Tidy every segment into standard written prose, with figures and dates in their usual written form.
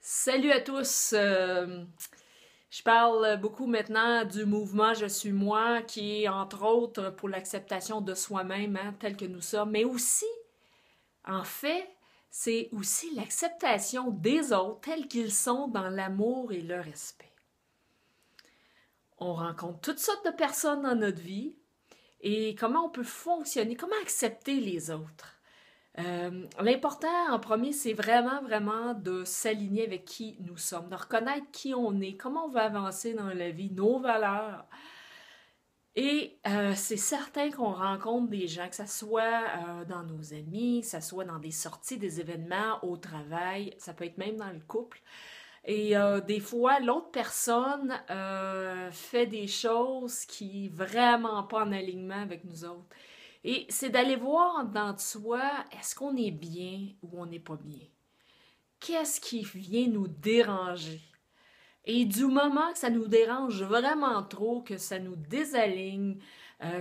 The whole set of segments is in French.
Salut à tous! Je parle beaucoup maintenant du mouvement Je suis moi, qui est entre autres pour l'acceptation de soi-même, hein, tel que nous sommes, mais aussi, en fait, c'est aussi l'acceptation des autres tels qu'ils sont dans l'amour et le respect. On rencontre toutes sortes de personnes dans notre vie et comment on peut fonctionner, comment accepter les autres. L'important en premier, c'est vraiment de s'aligner avec qui nous sommes, de reconnaître qui on est, comment on veut avancer dans la vie, nos valeurs. Et c'est certain qu'on rencontre des gens, que ce soit dans nos amis, que ce soit dans des sorties, des événements, au travail, ça peut être même dans le couple. Et des fois, l'autre personne fait des choses qui vraiment pas en alignement avec nous autres. Et c'est d'aller voir dans soi, est-ce qu'on est bien ou on n'est pas bien? Qu'est-ce qui vient nous déranger? Et du moment que ça nous dérange vraiment trop, que ça nous désaligne,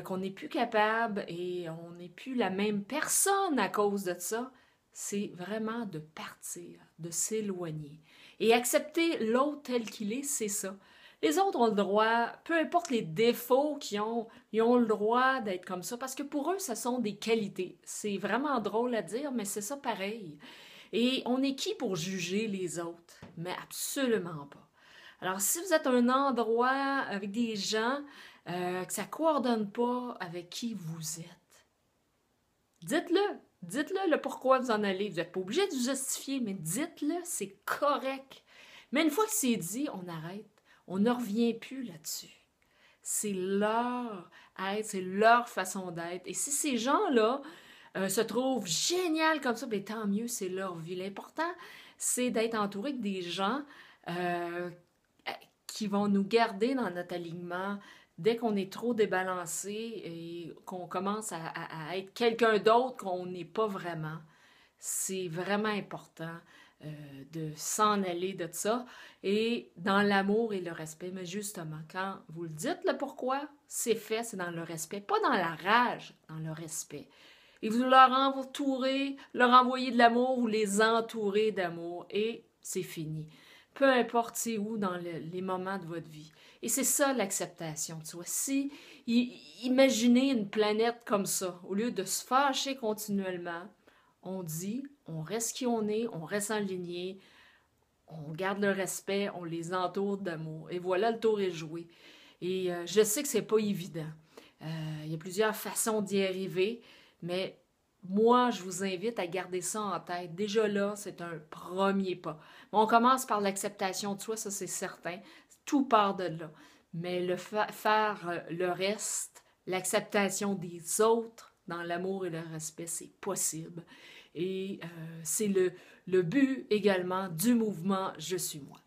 qu'on n'est plus capable et on n'est plus la même personne à cause de ça, c'est vraiment de partir, de s'éloigner. Et accepter l'autre tel qu'il est, c'est ça. Les autres ont le droit, peu importe les défauts qu'ils ont, ils ont le droit d'être comme ça parce que pour eux, ce sont des qualités. C'est vraiment drôle à dire, mais c'est ça pareil. Et on est qui pour juger les autres? Mais absolument pas. Alors, si vous êtes à un endroit avec des gens que ça ne coordonne pas avec qui vous êtes, dites-le. Dites-le le pourquoi vous en allez. Vous n'êtes pas obligé de vous justifier, mais dites-le, c'est correct. Mais une fois que c'est dit, on arrête. On ne revient plus là-dessus. C'est leur être, c'est leur façon d'être. Et si ces gens-là se trouvent géniales comme ça, bien, tant mieux, c'est leur vie. L'important, c'est d'être entouré de des gens euh, qui vont nous garder dans notre alignement. Dès qu'on est trop débalancé et qu'on commence à être quelqu'un d'autre qu'on n'est pas vraiment, c'est vraiment important de s'en aller de ça et dans l'amour et le respect. Mais justement, quand vous le dites, le pourquoi, c'est fait, c'est dans le respect, pas dans la rage, dans le respect. Et vous leur entourez, leur envoyez de l'amour, vous les entourez d'amour et c'est fini. Peu importe c'est où dans les moments de votre vie. Et c'est ça l'acceptation de soi. Si, imaginez une planète comme ça, au lieu de se fâcher continuellement, on dit, on reste qui on reste en lignée, on garde le respect, on les entoure d'amour. Et voilà, le tour est joué. Et je sais que c'est pas évident. Il y a plusieurs façons d'y arriver, mais moi, je vous invite à garder ça en tête. Déjà là, c'est un premier pas. On commence par l'acceptation de soi, ça c'est certain. Tout part de là. Mais faire le reste, l'acceptation des autres dans l'amour et le respect, c'est possible. Et c'est le but également du mouvement Je suis moi.